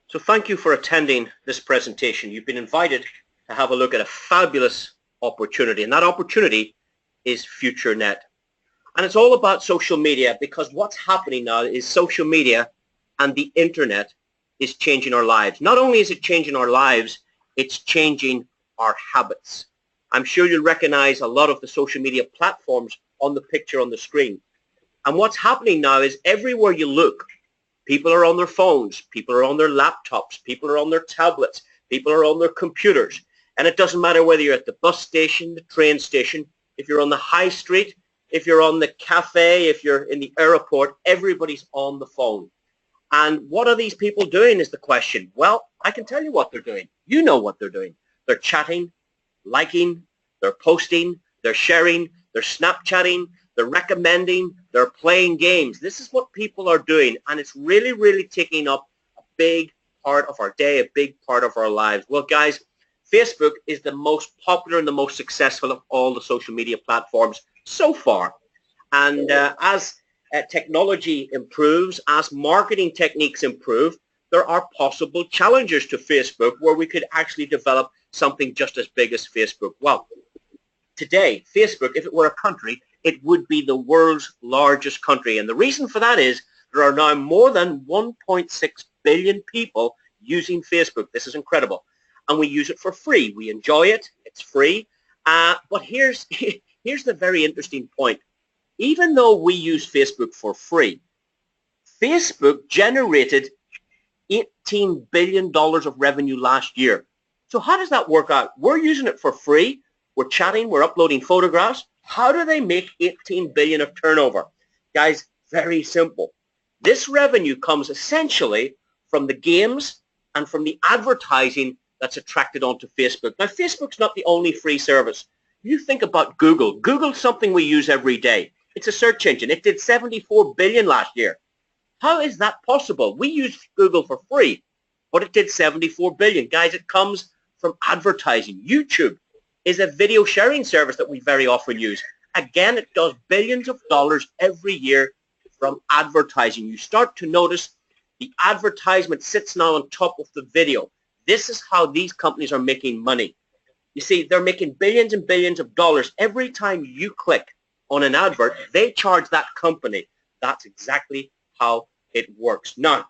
So thank you for attending this presentation. You've been invited to have a look at a fabulous opportunity, and that opportunity is FutureNet. And it's all about social media, because what's happening now is social media and the internet is changing our lives. Not only is it changing our lives, it's changing our habits. I'm sure you'll recognize a lot of the social media platforms on the picture on the screen. And what's happening now is everywhere you look, people are on their phones, people are on their laptops, people are on their tablets, people are on their computers. And it doesn't matter whether you're at the bus station, the train station, if you're on the high street, if you're on the cafe, if you're in the airport, everybody's on the phone. And what are these people doing is the question. Well, I can tell you what they're doing. You know what they're doing. They're chatting, liking, they're posting, they're sharing, they're Snapchatting, they're recommending, they're playing games. This is what people are doing, and it's really, really taking up a big part of our day, a big part of our lives. Well, guys, Facebook is the most popular and the most successful of all the social media platforms so far. And as technology improves, as marketing techniques improve, there are possible challenges to Facebook where we could actually develop something just as big as Facebook. Well, today, Facebook, if it were a country, it would be the world's largest country. And the reason for that is there are now more than 1.6 billion people using Facebook. This is incredible. And we use it for free. We enjoy it. It's free. But here's the very interesting point. Even though we use Facebook for free, Facebook generated $18 billion of revenue last year. So how does that work out? We're using it for free. We're chatting. We're uploading photographs. How do they make 18 billion of turnover? Guys, very simple. This revenue comes essentially from the games and from the advertising that's attracted onto Facebook. Now, Facebook's not the only free service. You think about Google. Google's something we use every day. It's a search engine. It did 74 billion last year. How is that possible? We use Google for free, but it did 74 billion. Guys, it comes from advertising. YouTube is a video sharing service that we very often use. Again, it does billions of dollars every year from advertising. You start to notice the advertisement sits now on top of the video. This is how these companies are making money. You see, they're making billions and billions of dollars every time you click on an advert. They charge that company. That's exactly how it works. Now,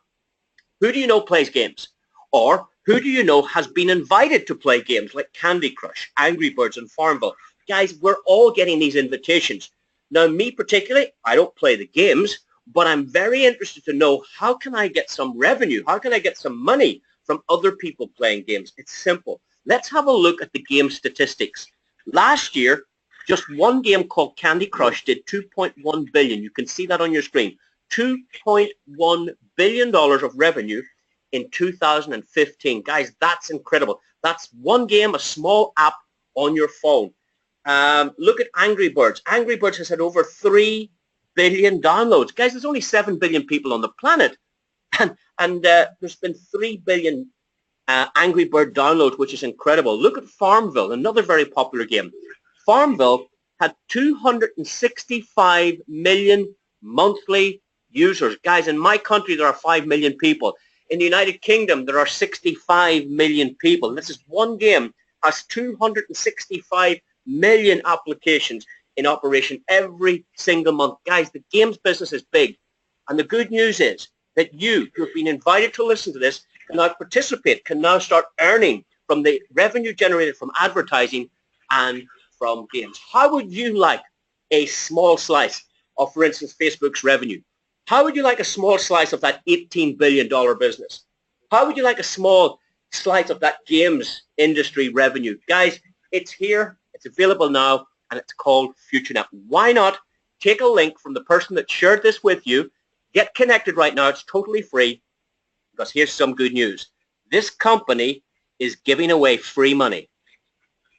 who do you know plays games? Or who do you know has been invited to play games like Candy Crush, Angry Birds, and Farmville? Guys, we're all getting these invitations. Now, me particularly, I don't play the games, but I'm very interested to know how can I get some revenue? How can I get some money from other people playing games? It's simple. Let's have a look at the game statistics. Last year, just one game called Candy Crush did $2.1 billion. You can see that on your screen. $2.1 billion of revenue in 2015. Guys, that's incredible. That's one game, a small app on your phone. Look at Angry Birds. Angry Birds has had over 3 billion downloads. Guys, there's only 7 billion people on the planet. And there's been 3 billion Angry Bird downloads, which is incredible. Look at Farmville, another very popular game. Farmville had 265 million monthly users. Guys, in my country, there are 5 million people. In the United Kingdom, there are 65 million people. This is one game, has 265 million applications in operation every single month. Guys, the games business is big. And the good news is that you, who have been invited to listen to this, can now participate, can now start earning from the revenue generated from advertising and from games. How would you like a small slice of, for instance, Facebook's revenue? How would you like a small slice of that $18 billion business? How would you like a small slice of that games industry revenue? Guys, it's here, it's available now, and it's called FutureNet. Why not take a link from the person that shared this with you, get connected right now, it's totally free, because here's some good news. This company is giving away free money.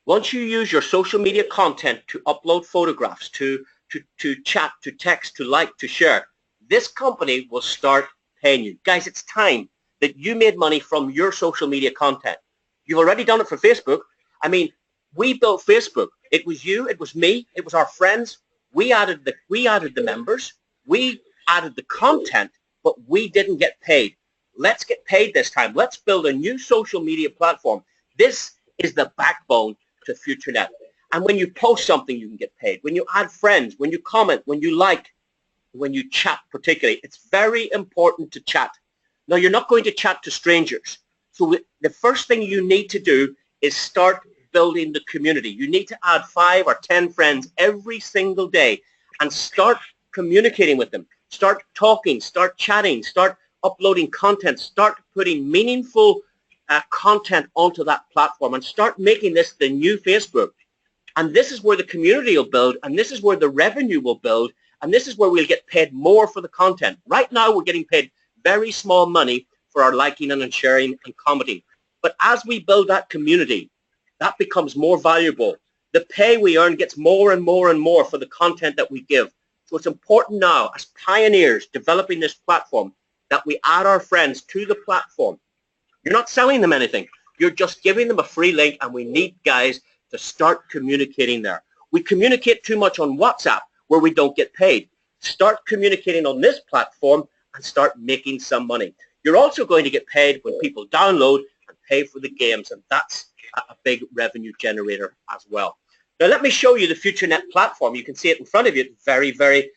Once you use your social media content to upload photographs, to chat, to text, to like, to share, this company will start paying you. Guys, it's time that you made money from your social media content. You've already done it for Facebook. I mean, we built Facebook. It was you, it was me, it was our friends. We added the members, we added the content, but we didn't get paid. Let's get paid this time. Let's build a new social media platform. This is the backbone to FutureNet. And when you post something, you can get paid. When you add friends, when you comment, when you like, when you chat particularly, it's very important to chat. Now, you're not going to chat to strangers. So the first thing you need to do is start building the community. You need to add 5 or 10 friends every single day and start communicating with them. Start talking, start chatting, start uploading content, start putting meaningful content onto that platform and start making this the new Facebook. And this is where the community will build, and this is where the revenue will build, and this is where we'll get paid more for the content. Right now, we're getting paid very small money for our liking and sharing and commenting. But as we build that community, that becomes more valuable. The pay we earn gets more and more and more for the content that we give. So it's important now, as pioneers developing this platform, that we add our friends to the platform. You're not selling them anything. You're just giving them a free link, and we need guys to start communicating there. We communicate too much on WhatsApp where we don't get paid. Start communicating on this platform and start making some money. You're also going to get paid when people download and pay for the games, and that's a big revenue generator as well. Now let me show you the FutureNet platform. You can see it in front of you. It's very, very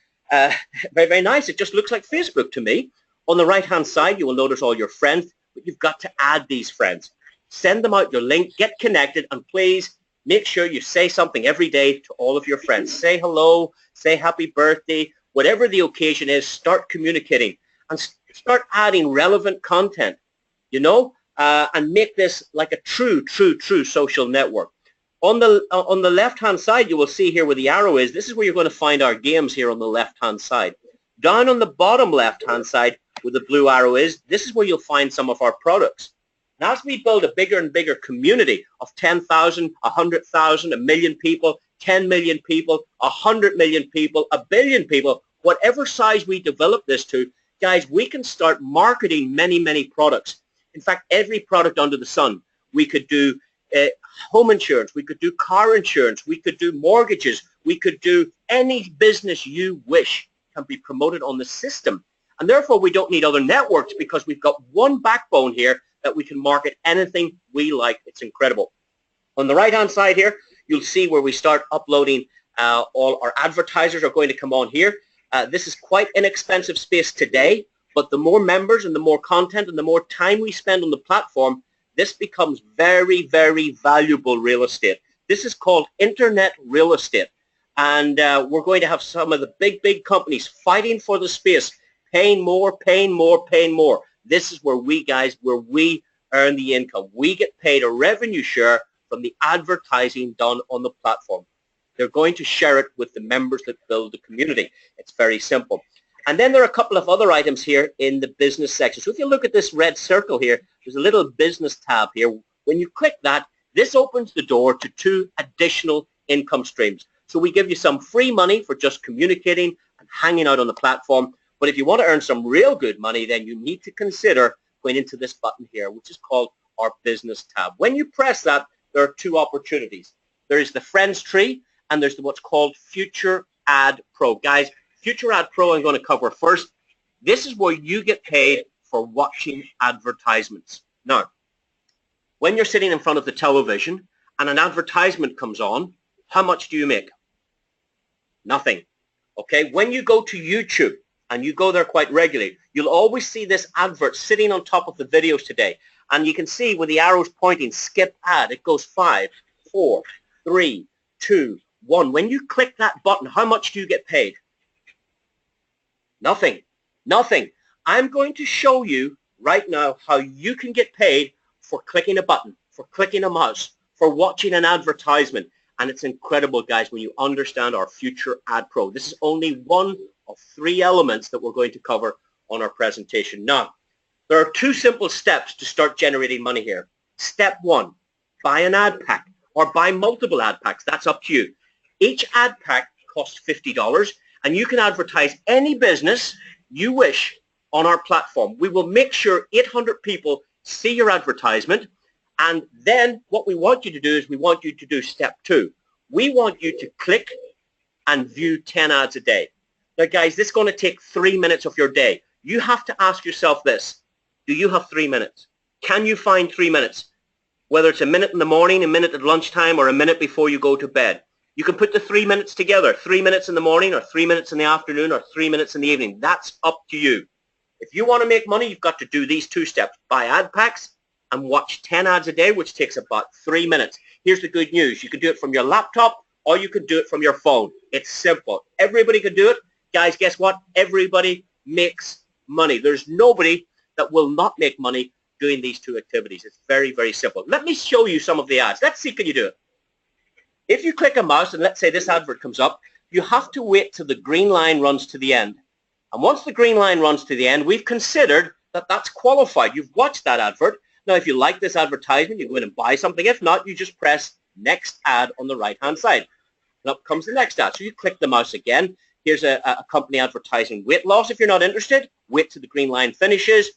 nice. It just looks like Facebook to me. On the right-hand side, you will notice all your friends, but you've got to add these friends. Send them out your link, get connected, and please make sure you say something every day to all of your friends. Say hello, say happy birthday, whatever the occasion is, start communicating and start adding relevant content, you know, and make this like a true social network. On the left-hand side, you will see here where the arrow is. This is where you're going to find our games here on the left-hand side. Down on the bottom left-hand side, where the blue arrow is, this is where you'll find some of our products. Now, as we build a bigger and bigger community of 10,000, 100,000, 1 million people, 10 million people, 100 million people, 1 billion people, whatever size we develop this to, guys, we can start marketing many products. In fact, every product under the sun. We could do home insurance, we could do car insurance, we could do mortgages, we could do any business you wish can be promoted on the system. And therefore, we don't need other networks because we've got one backbone here that we can market anything we like. It's incredible. On the right-hand side here, you'll see where we start uploading. All our advertisers are going to come on here. This is quite inexpensive space today, but the more members and the more content and the more time we spend on the platform, this becomes very valuable real estate. This is called internet real estate. And we're going to have some of the big companies fighting for the space, paying more. This is where we earn the income. We get paid a revenue share from the advertising done on the platform. They're going to share it with the members that build the community. It's very simple. And then there are a couple of other items here in the business section. So if you look at this red circle here, there's a little business tab here. When you click that, this opens the door to 2 additional income streams. So we give you some free money for just communicating and hanging out on the platform. But if you want to earn some real good money, then you need to consider going into this button here, which is called our business tab. When you press that, there are 2 opportunities. There is the Friends tree, and there's what's called Future Ad Pro. Guys, Future Ad Pro I'm going to cover first. This is where you get paid for watching advertisements. Now, when you're sitting in front of the television and an advertisement comes on, how much do you make? Nothing. Okay, when you go to YouTube, and you go there quite regularly, you'll always see this advert sitting on top of the videos today. And you can see where the arrow's pointing, skip ad. It goes 5, 4, 3, 2, 1. When you click that button, how much do you get paid? Nothing. I'm going to show you right now how you can get paid for clicking a button, for clicking a mouse, for watching an advertisement. And it's incredible, guys, when you understand our Future Ad Pro. This is only one of 3 elements that we're going to cover on our presentation. Now, there are 2 simple steps to start generating money here. Step 1, buy an ad pack or buy multiple ad packs. That's up to you. Each ad pack costs $50, and you can advertise any business you wish on our platform. We will make sure 800 people see your advertisement, and then what we want you to do is we want you to do step 2. We want you to click and view 10 ads a day. Now, guys, this is going to take 3 minutes of your day. You have to ask yourself this. Do you have 3 minutes? Can you find 3 minutes? Whether it's a minute in the morning, a minute at lunchtime, or a minute before you go to bed. You can put the 3 minutes together, 3 minutes in the morning, or 3 minutes in the afternoon, or 3 minutes in the evening. That's up to you. If you want to make money, you've got to do these 2 steps. Buy ad packs and watch 10 ads a day, which takes about 3 minutes. Here's the good news. You can do it from your laptop, or you can do it from your phone. It's simple. Everybody can do it. Guys, guess what? Everybody makes money. There's nobody that will not make money doing these 2 activities. It's very, very simple. Let me show you some of the ads. Let's see, can you do it? If you click a mouse, and let's say this advert comes up, you have to wait till the green line runs to the end. And once the green line runs to the end, we've considered that that's qualified. You've watched that advert. Now, if you like this advertisement, you go in and buy something. If not, you just press next ad on the right-hand side. And up comes the next ad. So you click the mouse again. Here's a company advertising weight loss. If you're not interested, wait till the green line finishes.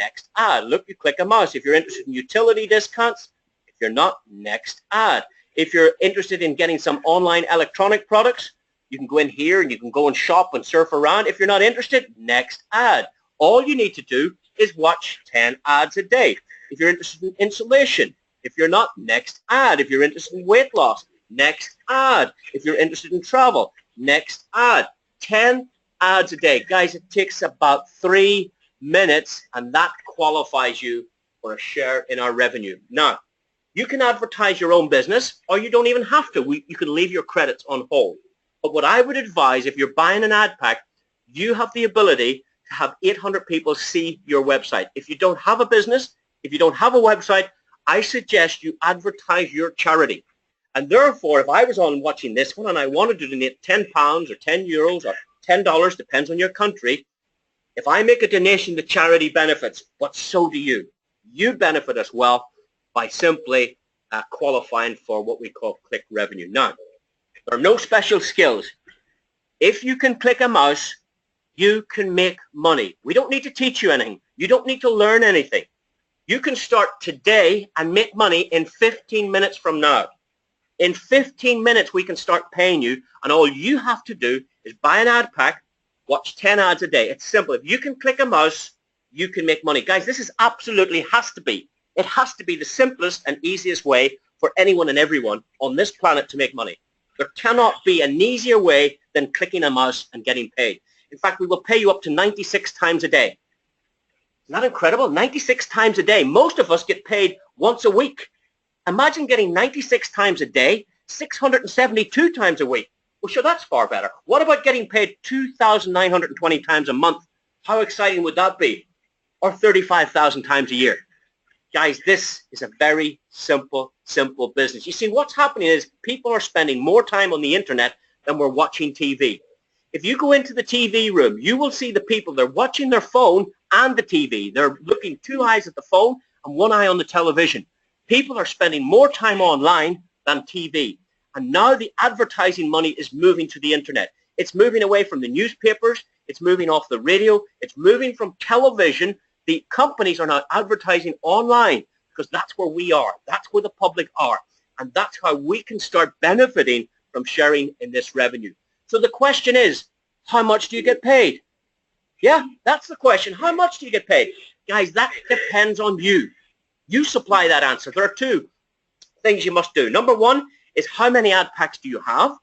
Next ad. Look, you click a mouse. If you're interested in utility discounts, if you're not, next ad. If you're interested in getting some online electronic products, you can go in here and you can go and shop and surf around. If you're not interested, next ad. All you need to do is watch 10 ads a day. If you're interested in insulation, if you're not, next ad. If you're interested in weight loss, next ad. If you're interested in travel, next ad. 10 ads a day. Guys, it takes about 3 minutes, and that qualifies you for a share in our revenue. Now, you can advertise your own business, or you don't even have to. You can leave your credits on hold. But what I would advise, if you're buying an ad pack, you have the ability to have 800 people see your website. If you don't have a business, if you don't have a website, I suggest you advertise your charity. And therefore, if I was on watching this one and I wanted to donate £10 or €10 or $10, depends on your country, if I make a donation, the charity benefits, but so do you. You benefit as well by simply qualifying for what we call click revenue. Now, there are no special skills. If you can click a mouse, you can make money. We don't need to teach you anything. You don't need to learn anything. You can start today and make money in 15 minutes from now. In 15 minutes, we can start paying you, and all you have to do is buy an ad pack, watch 10 ads a day. It's simple. If you can click a mouse, you can make money. Guys, this is absolutely has to be. It has to be the simplest and easiest way for anyone and everyone on this planet to make money. There cannot be an easier way than clicking a mouse and getting paid. In fact, we will pay you up to 96 times a day. Isn't that incredible? 96 times a day. Most of us get paid once a week. Imagine getting 96 times a day, 672 times a week. Well, sure, that's far better. What about getting paid 2,920 times a month? How exciting would that be? Or 35,000 times a year? Guys, this is a very simple business. You see, what's happening is people are spending more time on the internet than we're watching TV. If you go into the TV room, you will see the people, they're watching their phone and the TV. They're looking 2 eyes at the phone and 1 eye on the television. People are spending more time online than TV. And now the advertising money is moving to the internet. It's moving away from the newspapers. It's moving off the radio. It's moving from television. The companies are now advertising online because that's where we are. That's where the public are. And that's how we can start benefiting from sharing in this revenue. So the question is, how much do you get paid? Yeah, that's the question. How much do you get paid? Guys, that depends on you. You supply that answer. There are 2 things you must do. Number 1 is how many ad packs do you have?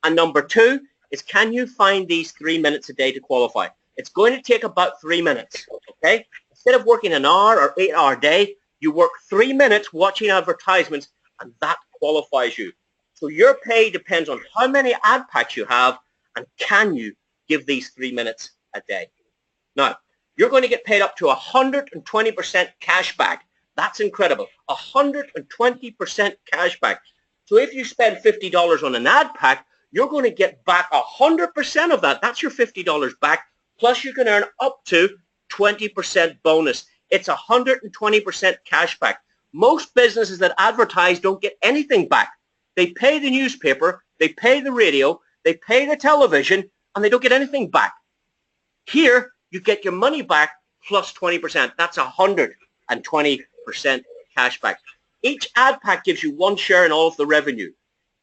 And number 2 is can you find these 3 minutes a day to qualify? It's going to take about 3 minutes, okay? Instead of working an hour or 8-hour day, you work 3 minutes watching advertisements, and that qualifies you. So your pay depends on how many ad packs you have, and can you give these 3 minutes a day. Now, you're going to get paid up to 120% cash back. That's incredible. 120% cash back. So if you spend $50 on an ad pack, you're going to get back 100% of that. That's your $50 back. Plus you can earn up to 20% bonus. It's 120% cash back. Most businesses that advertise don't get anything back. They pay the newspaper, they pay the radio, they pay the television, and they don't get anything back. Here, you get your money back plus 20%. That's 120% cash back. Each ad pack gives you 1 share in all of the revenue.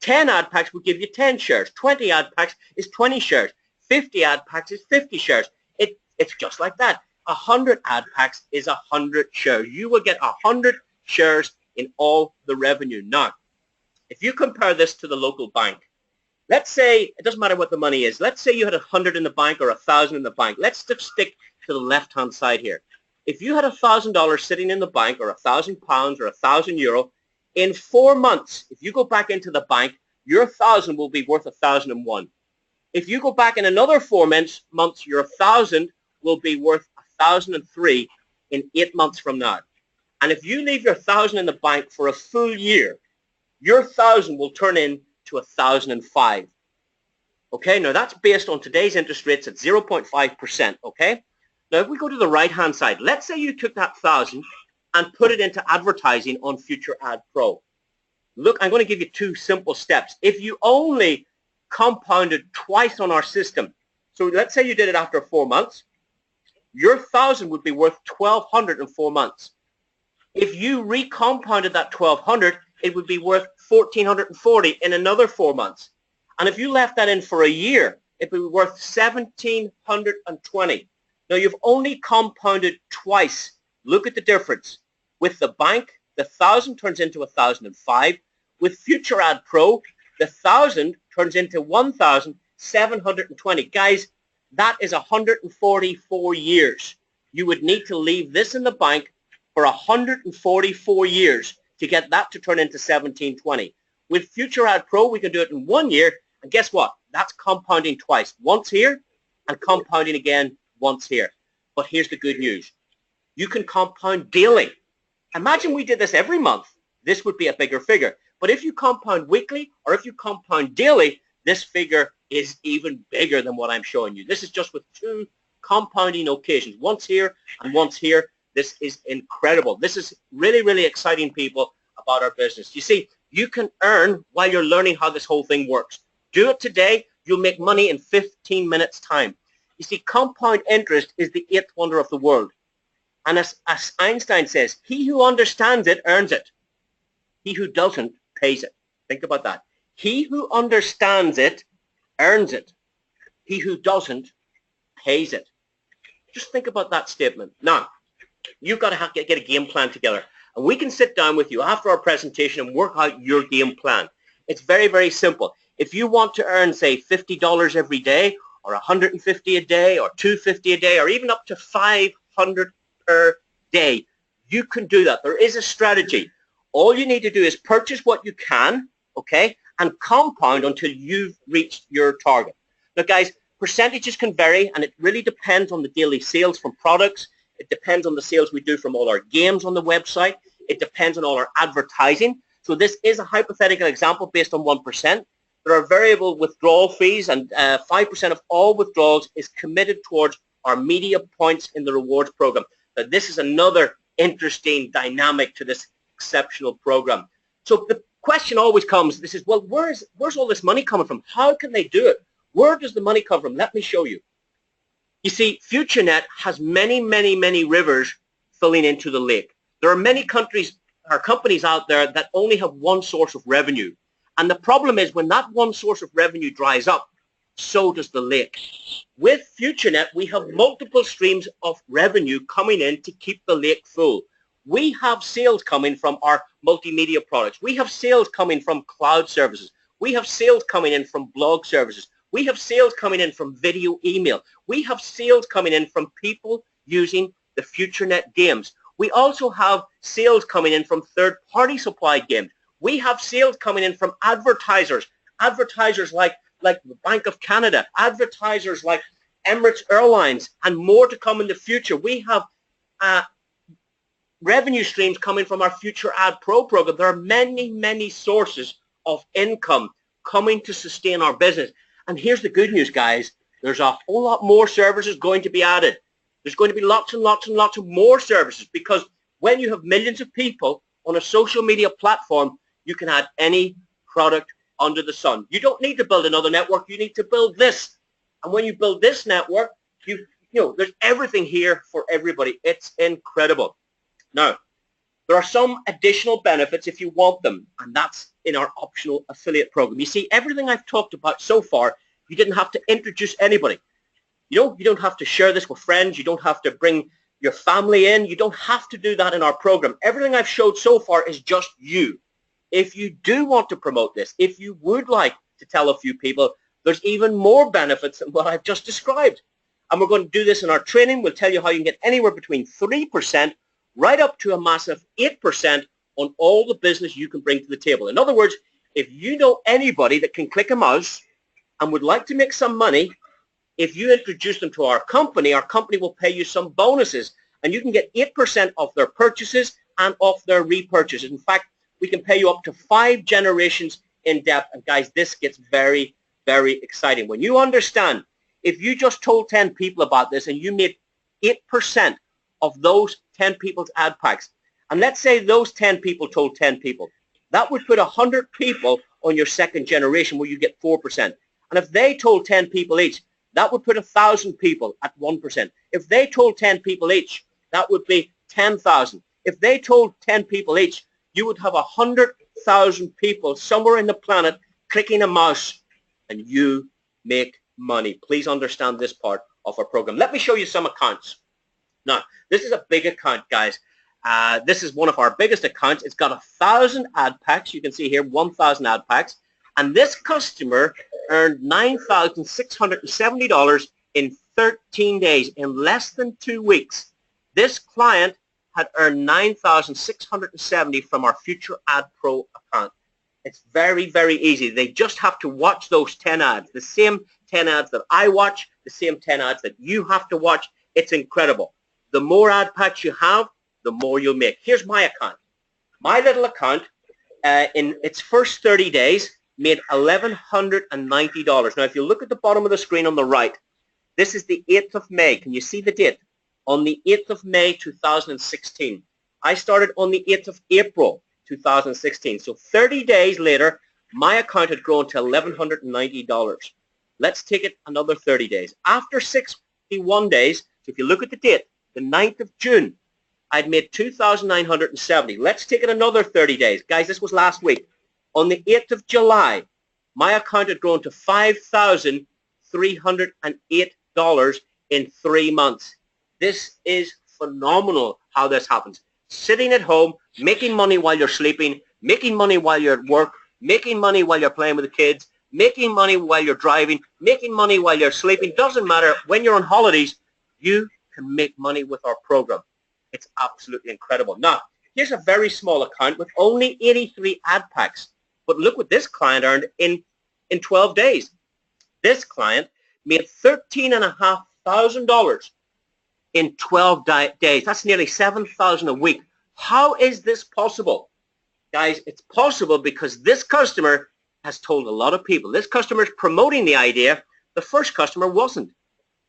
10 ad packs will give you 10 shares. 20 ad packs is 20 shares. 50 ad packs is 50 shares. It's just like that. 100 ad packs is 100 shares. You will get 100 shares in all the revenue. Now, if you compare this to the local bank, let's say, it doesn't matter what the money is, let's say you had 100 in the bank or 1,000 in the bank. Let's just stick to the left-hand side here. If you had $1,000 sitting in the bank, or £1,000 or €1,000, in 4 months, if you go back into the bank, your 1,000 will be worth 1,001. If you go back in another 4 months, your 1,000 will be worth 1,003 in 8 months from now. And if you leave your 1,000 in the bank for a full year, your 1,000 will turn into 1,005. Okay, now that's based on today's interest rates at 0.5%. Okay, now if we go to the right-hand side, let's say you took that 1,000 and put it into advertising on Future Ad Pro. Look, I'm going to give you 2 simple steps. If you only compounded twice on our system, so let's say you did it after 4 months, your 1,000 would be worth 1,200 in 4 months. If you recompounded that 1,200, it would be worth 1,440 in another 4 months. And if you left that in for a year, it would be worth 1,720. Now you've only compounded twice. Look at the difference. With the bank, the 1,000 turns into 1,005. With Future Ad Pro, the 1,000 turns into 1,720. Guys, that is 144 years. You would need to leave this in the bank for 144 years to get that to turn into 1,720. With Future Ad Pro, we can do it in 1 year, and guess what? That's compounding twice. Once here, and compounding again once here. But here's the good news. You can compound daily. Imagine we did this every month. This would be a bigger figure. But if you compound weekly or if you compound daily, this figure is even bigger than what I'm showing you. This is just with 2 compounding occasions, once here and once here. This is incredible. This is really, really exciting, people, about our business. You see, you can earn while you're learning how this whole thing works. Do it today. You'll make money in 15 minutes time. You see, compound interest is the 8th wonder of the world. And as Einstein says, he who understands it earns it. He who doesn't pays it. Think about that. He who understands it earns it. He who doesn't pays it. Just think about that statement. Now, you've got to get a game plan together. And we can sit down with you after our presentation and work out your game plan. It's very, very simple. If you want to earn, say, $50 every day, or $150 a day, or $250 a day, or even up to $500 per day, you can do that. There is a strategy. All you need to do is purchase what you can, okay, and compound until you've reached your target. Now, guys, percentages can vary, and it really depends on the daily sales from products. It depends on the sales we do from all our games on the website. It depends on all our advertising. So this is a hypothetical example based on 1%. There are variable withdrawal fees, and 5% of all withdrawals is committed towards our media points in the rewards program. Now, this is another interesting dynamic to this exceptional program. So the question always comes, this is, well, where's all this money coming from? How can they do it? Where does the money come from? Let me show you. You see, FutureNet has many, many, many rivers filling into the lake. There are many countries or companies out there that only have one source of revenue. And the problem is when that one source of revenue dries up, so does the lake. With FutureNet, we have multiple streams of revenue coming in to keep the lake full. We have sales coming from our multimedia products. We have sales coming from cloud services. We have sales coming in from blog services. We have sales coming in from video email. We have sales coming in from people using the FutureNet games. We also have sales coming in from third-party supplied games. We have sales coming in from advertisers like the Bank of Canada, advertisers like Emirates Airlines, and more to come in the future. We have revenue streams coming from our Future Ad Pro program. There are many, many sources of income coming to sustain our business. And here's the good news, guys. There's a whole lot more services going to be added. There's going to be lots and lots and lots of more services, because when you have millions of people on a social media platform, you can add any product under the sun. You don't need to build another network. You need to build this. And when you build this network, you know, there's everything here for everybody. It's incredible. Now, there are some additional benefits if you want them, and that's in our optional affiliate program. You see, everything I've talked about so far, you didn't have to introduce anybody. You know, you don't have to share this with friends. You don't have to bring your family in. You don't have to do that in our program. Everything I've showed so far is just you. If you do want to promote this, if you would like to tell a few people, there's even more benefits than what I've just described. And we're going to do this in our training. We'll tell you how you can get anywhere between 3% right up to a massive 8% on all the business you can bring to the table. In other words, if you know anybody that can click a mouse and would like to make some money, if you introduce them to our company will pay you some bonuses, and you can get 8% off their purchases and off their repurchases. In fact, we can pay you up to 5 generations in depth. And guys, this gets very, very exciting. When you understand, if you just told 10 people about this and you made 8% of those 10 people's ad packs, and let's say those 10 people told 10 people, that would put 100 people on your second generation where you get 4%. And if they told 10 people each, that would put 1,000 people at 1%. If they told 10 people each, that would be 10,000. If they told 10 people each, you would have 100,000 people somewhere in the planet clicking a mouse, and you make money. Please understand this part of our program. Let me show you some accounts. Now, this is a big account, guys. This is one of our biggest accounts. It's got 1,000 ad packs. You can see here 1,000 ad packs. And this customer earned $9,670 in 13 days, in less than 2 weeks. This client had earned $9,670 from our Future Ad Pro account. It's very, very easy. They just have to watch those 10 ads, the same 10 ads that I watch, the same 10 ads that you have to watch. It's incredible. The more ad packs you have, the more you'll make. Here's my account. My little account, in its first 30 days, made $1,190. Now, if you look at the bottom of the screen on the right, this is the 8th of May. Can you see the date? On the 8th of May, 2016. I started on the 8th of April, 2016. So 30 days later, my account had grown to $1,190. Let's take it another 30 days. After 61 days, so if you look at the date, the 9th of June, I'd made $2,970. Let's take it another 30 days. Guys, this was last week. On the 8th of July, my account had grown to $5,308 in 3 months. This is phenomenal how this happens. Sitting at home, making money while you're sleeping, making money while you're at work, making money while you're playing with the kids, making money while you're driving, making money while you're sleeping. Doesn't matter. When you're on holidays, you can make money with our program. It's absolutely incredible. Now, here's a very small account with only 83 ad packs. But look what this client earned in 12 days. This client made $13,500 in 12 days. That's nearly $7,000 a week. How is this possible? Guys, it's possible because this customer has told a lot of people. This customer is promoting the idea. The first customer wasn't.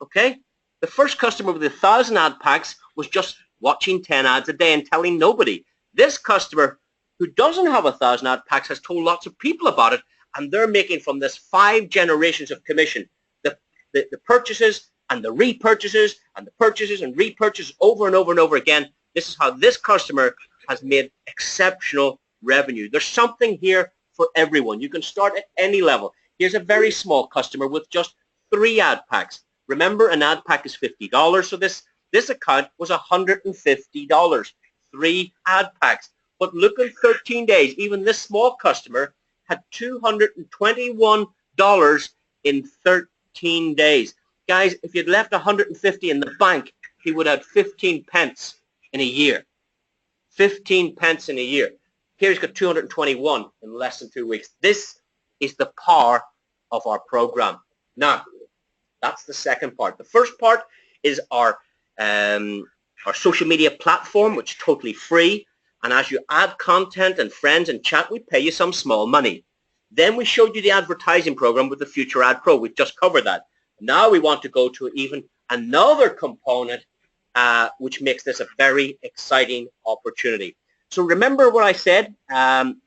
Okay? The first customer with 1,000 ad packs was just watching 10 ads a day and telling nobody. This customer who doesn't have 1,000 ad packs has told lots of people about it, and they're making from this 5 generations of commission. The purchases and the repurchases and the purchases and repurchases over and over and over again. This is how this customer has made exceptional revenue. There's something here for everyone. You can start at any level. Here's a very small customer with just 3 ad packs. Remember, an ad pack is $50, so this account was $150. 3 ad packs. But look at 13 days. Even this small customer had $221 in 13 days. Guys, if you'd left 150 in the bank, he would have 15 pence in a year. 15 pence in a year. Here he's got 221 in less than 2 weeks. This is the power of our program. Now, that's the second part. The first part is our social media platform, which is totally free. And as you add content and friends and chat, we pay you some small money. Then we showed you the advertising program with the Future Ad Pro. We've just covered that. Now we want to go to even another component, which makes this a very exciting opportunity. So remember what I said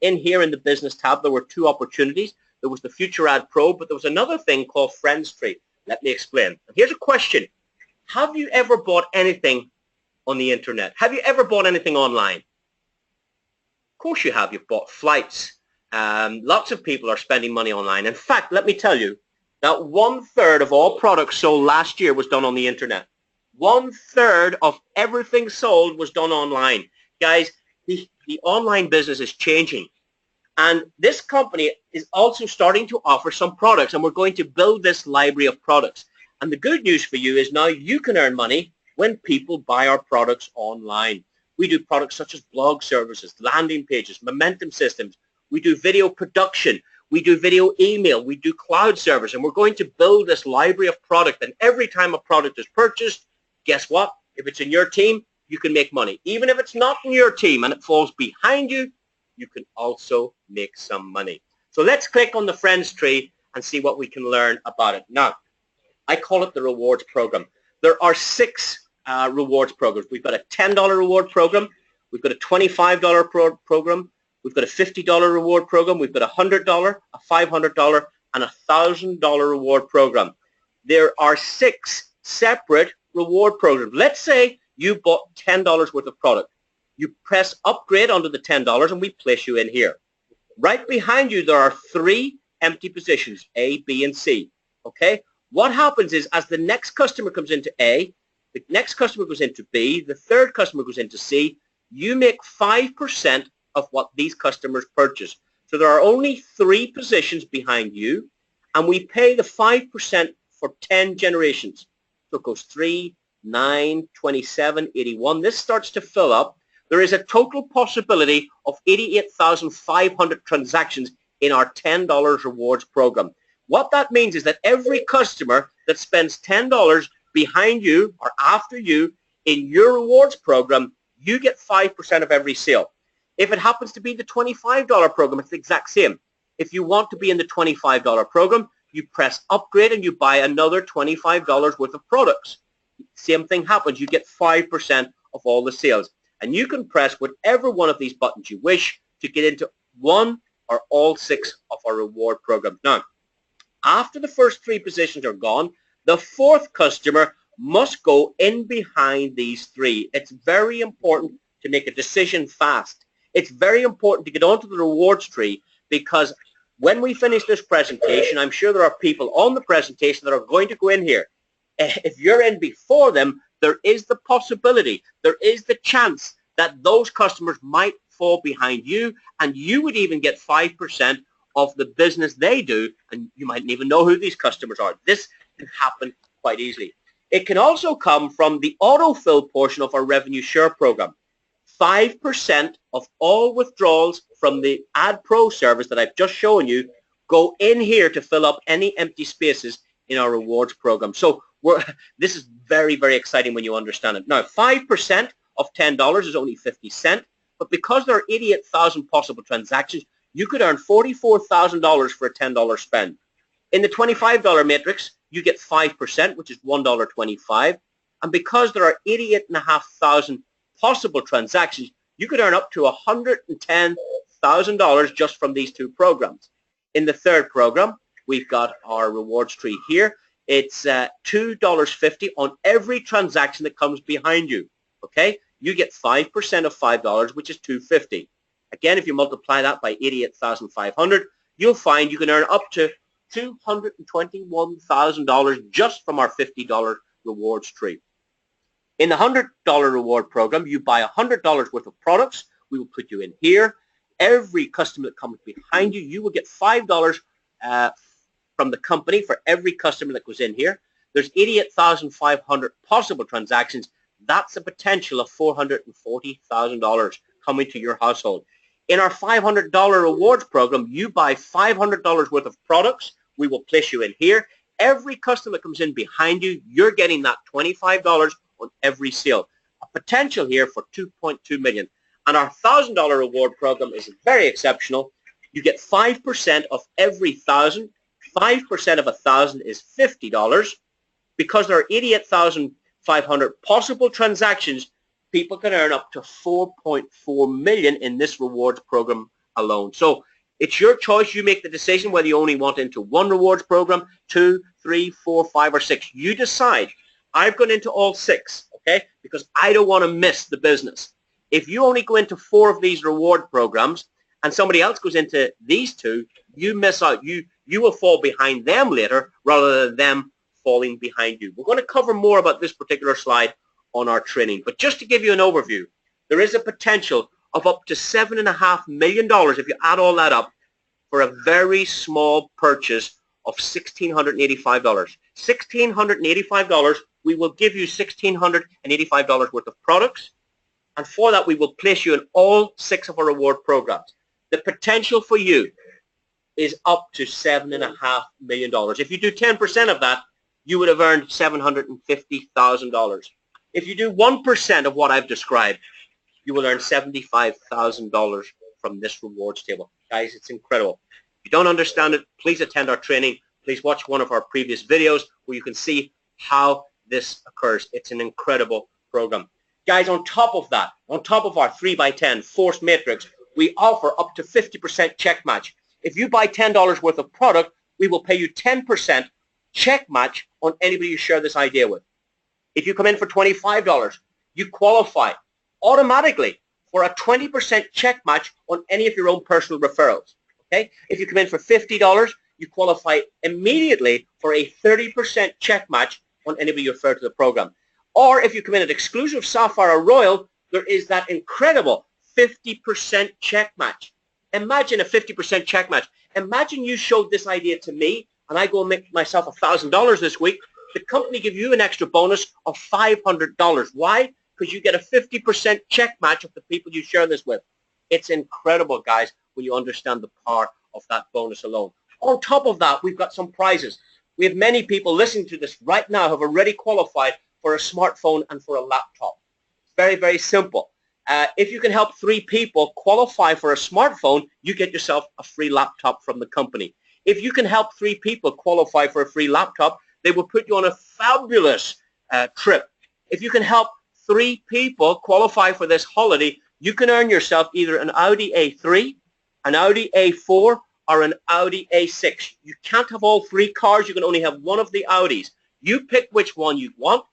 in here in the business tab, there were 2 opportunities. There was the Future Ad Pro, but there was another thing called Friends Tree. Let me explain. And here's a question. Have you ever bought anything on the internet? Have you ever bought anything online? Of course you have. You've bought flights. Lots of people are spending money online. In fact, let me tell you that 1/3 of all products sold last year was done on the internet. 1/3 of everything sold was done online. Guys, the online business is changing. And this company is also starting to offer some products, and we're going to build this library of products. And the good news for you is now you can earn money when people buy our products online. We do products such as blog services, landing pages, momentum systems. We do video production. We do video email. We do cloud service. And we're going to build this library of product. And every time a product is purchased, guess what? If it's in your team, you can make money. Even if it's not in your team and it falls behind you, you can also make some money. So let's click on the friends tree and see what we can learn about it. Now, I call it the rewards program. There are 6 rewards programs. We've got a $10 reward program. We've got a $25 program. We've got a $50 reward program. We've got a $100, a $500, and a $1,000 reward program. There are 6 separate reward programs. Let's say you bought $10 worth of product. You press upgrade under the $10 and we place you in here. Right behind you there are 3 empty positions, A, B, and C. Okay? What happens is as the next customer comes into A, the next customer goes into B, the third customer goes into C, you make 5% of what these customers purchase. So there are only 3 positions behind you, and we pay the 5% for 10 generations. So it goes 3, 9, 27, 81. This starts to fill up. There is a total possibility of 88,500 transactions in our $10 rewards program. What that means is that every customer that spends $10 behind you or after you in your rewards program, you get 5% of every sale. If it happens to be the $25 program, it's the exact same. If you want to be in the $25 program, you press upgrade and you buy another $25 worth of products. Same thing happens. You get 5% of all the sales. And you can press whatever one of these buttons you wish to get into one or all 6 of our reward programs. Now, after the first 3 positions are gone, the 4th customer must go in behind these 3. It's very important to make a decision fast. It's very important to get onto the rewards tree, because when we finish this presentation, I'm sure there are people on the presentation that are going to go in here. If you're in before them, there is the possibility, there is the chance that those customers might fall behind you, and you would even get 5% of the business they do, and you mightn't even know who these customers are. This can happen quite easily. It can also come from the autofill portion of our revenue share program. 5% of all withdrawals from the Ad Pro service that I've just shown you go in here to fill up any empty spaces in our rewards program. So this is very, very exciting when you understand it. Now, 5% of $10 is only 50 cents, but because there are 88,000 possible transactions, you could earn $44,000 for a $10 spend. In the $25 matrix, you get 5%, which is $1.25. And because there are 88,500 possible transactions, you could earn up to $110,000 just from these 2 programs. In the 3rd program, we've got our rewards tree here. It's $2.50 on every transaction that comes behind you. Okay? You get 5% of $5, which is $2.50. Again, if you multiply that by 88,500, you'll find you can earn up to $221,000 just from our $50 rewards tree. In the $100 reward program, you buy $100 worth of products. We will put you in here. Every customer that comes behind you, you will get $5 from the company for every customer that goes in here. There's 88,500 possible transactions. That's a potential of $440,000 coming to your household. In our $500 rewards program, you buy $500 worth of products. We will place you in here. Every customer that comes in behind you, you're getting that $25 on every sale. A potential here for $2.2 million. And our $1,000 reward program is very exceptional. You get 5% of every 1,000. 5% of 1,000 is $50. Because there are 88,500 possible transactions, people can earn up to $4.4 million in this rewards program alone. So it's your choice. You make the decision whether you only want into 1 rewards program, 2, 3, 4, 5, or 6. You decide. I've gone into all 6, okay, because I don't want to miss the business. If you only go into 4 of these reward programs and somebody else goes into these 2, you miss out. You will fall behind them later rather than them falling behind you. We're going to cover more about this particular slide on our training, but just to give you an overview, there is a potential of up to $7.5 million if you add all that up for a very small purchase of $1,685. $1,685, we will give you $1,685 worth of products, and for that we will place you in all 6 of our reward programs. The potential for you is up to $7.5 million. If you do 10% of that, you would have earned $750,000. If you do 1% of what I've described, you will earn $75,000 from this rewards table. Guys, it's incredible. If you don't understand it, please attend our training. Please watch one of our previous videos where you can see how this occurs. It's an incredible program. Guys, on top of that, on top of our 3x10 force matrix, we offer up to 50% check match. If you buy $10 worth of product, we will pay you 10% check match on anybody you share this idea with. If you come in for $25, you qualify automatically for a 20% check match on any of your own personal referrals. Okay? If you come in for $50, you qualify immediately for a 30% check match on anybody you refer to the program. Or if you come in at exclusive Sapphire or Royal, there is that incredible 50% check match. Imagine a 50% check match. Imagine you showed this idea to me and I go and make myself $1,000 this week. The company give you an extra bonus of $500. Why? Because you get a 50% check match of the people you share this with. It's incredible, guys, when you understand the power of that bonus alone. On top of that, we've got some prizes. We have many people listening to this right now who have already qualified for a smartphone and for a laptop. It's very, very simple. If you can help 3 people qualify for a smartphone, you get yourself a free laptop from the company. If you can help 3 people qualify for a free laptop, they will put you on a fabulous trip. If you can help 3 people qualify for this holiday, you can earn yourself either an Audi A3, an Audi A4, or an Audi A6. You can't have all 3 cars. You can only have one of the Audis. You pick which one you want.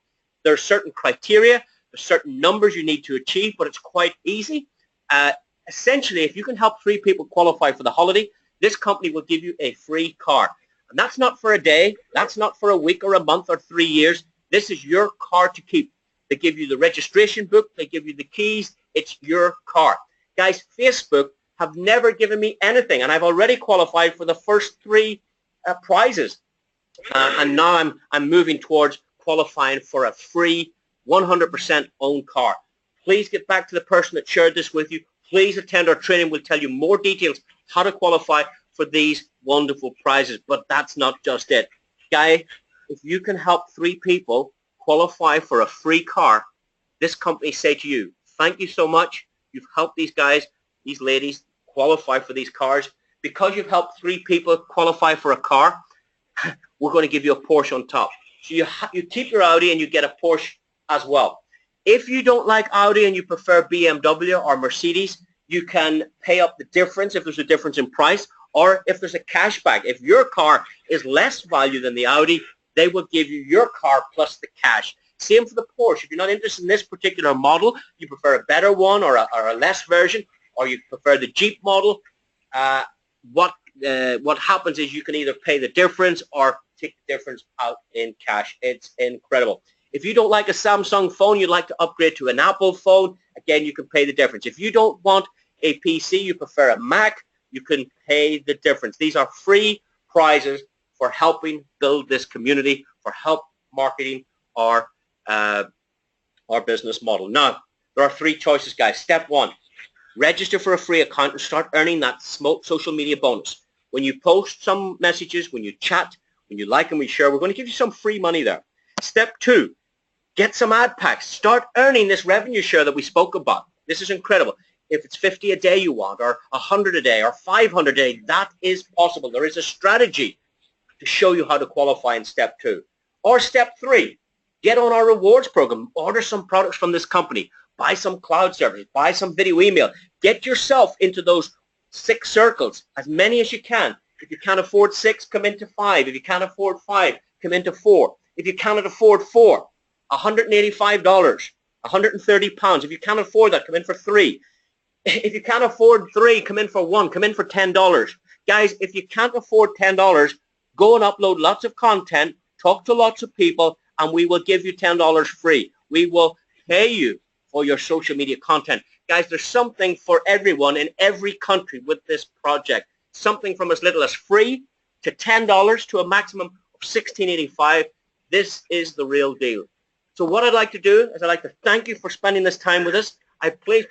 There are certain criteria. There's certain numbers you need to achieve, but it's quite easy. Essentially, if you can help 3 people qualify for the holiday, this company will give you a free car. And that's not for a day. That's not for a week or a month or 3 years. This is your car to keep. They give you the registration book. They give you the keys. It's your car. Guys, Facebook have never given me anything, and I've already qualified for the first 3 prizes. And now I'm moving towards qualifying for a free 100% owned car. Please get back to the person that shared this with you. Please attend our training. We'll tell you more details how to qualify for these wonderful prizes. But that's not just it. Guy, if you can help 3 people qualify for a free car, this company say to you, thank you so much. You've helped these guys, these ladies qualify for these cars. Because you've helped 3 people qualify for a car, we're going to give you a Porsche on top. So you keep your Audi and you get a Porsche as well. If you don't like Audi and you prefer BMW or Mercedes, you can pay up the difference if there's a difference in price, or if there's a cashback. If your car is less value than the Audi, they will give you your car plus the cash. Same for the Porsche. If you're not interested in this particular model, you prefer a better one or a less version, or you prefer the Jeep model, what happens is you can either pay the difference or take the difference out in cash. It's incredible. If you don't like a Samsung phone, you'd like to upgrade to an Apple phone, again, you can pay the difference. If you don't want a PC, you prefer a Mac, you can pay the difference. These are free prizes for helping build this community, for help marketing our business model. Now, there are 3 choices, guys. Step 1, register for a free account and start earning that social media bonus. When you post some messages, when you chat, when you like and we share, we're going to give you some free money there. Step 2, get some ad packs. Start earning this revenue share that we spoke about. This is incredible. If it's 50 a day you want, or 100 a day, or 500 a day, that is possible. There is a strategy to show you how to qualify in step 2. Or step 3, get on our rewards program. Order some products from this company. Buy some cloud service. Buy some video email. Get yourself into those 6 circles, as many as you can. If you can't afford 6, come into 5. If you can't afford 5, come into 4. If you cannot afford 4, $185, £130. If you can't afford that, come in for 3. If you can't afford 3, come in for 1. Come in for $10. Guys, if you can't afford $10, go and upload lots of content talk to lots of people, and we will give you $10 free. We will pay you for your social media content. Guys, there's something for everyone in every country with this project. Something from as little as free to $10 to a maximum of $16.85. This is the real deal. So what I'd like to do is I'd like to thank you for spending this time with us. Please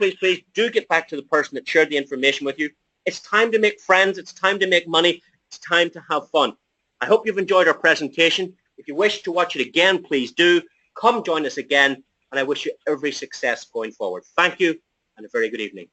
do get back to the person that shared the information with you. It's time to make friends. It's time to make money. It's time to have fun. I hope you've enjoyed our presentation. If you wish to watch it again, please do. Come join us again, and I wish you every success going forward. Thank you, and a very good evening.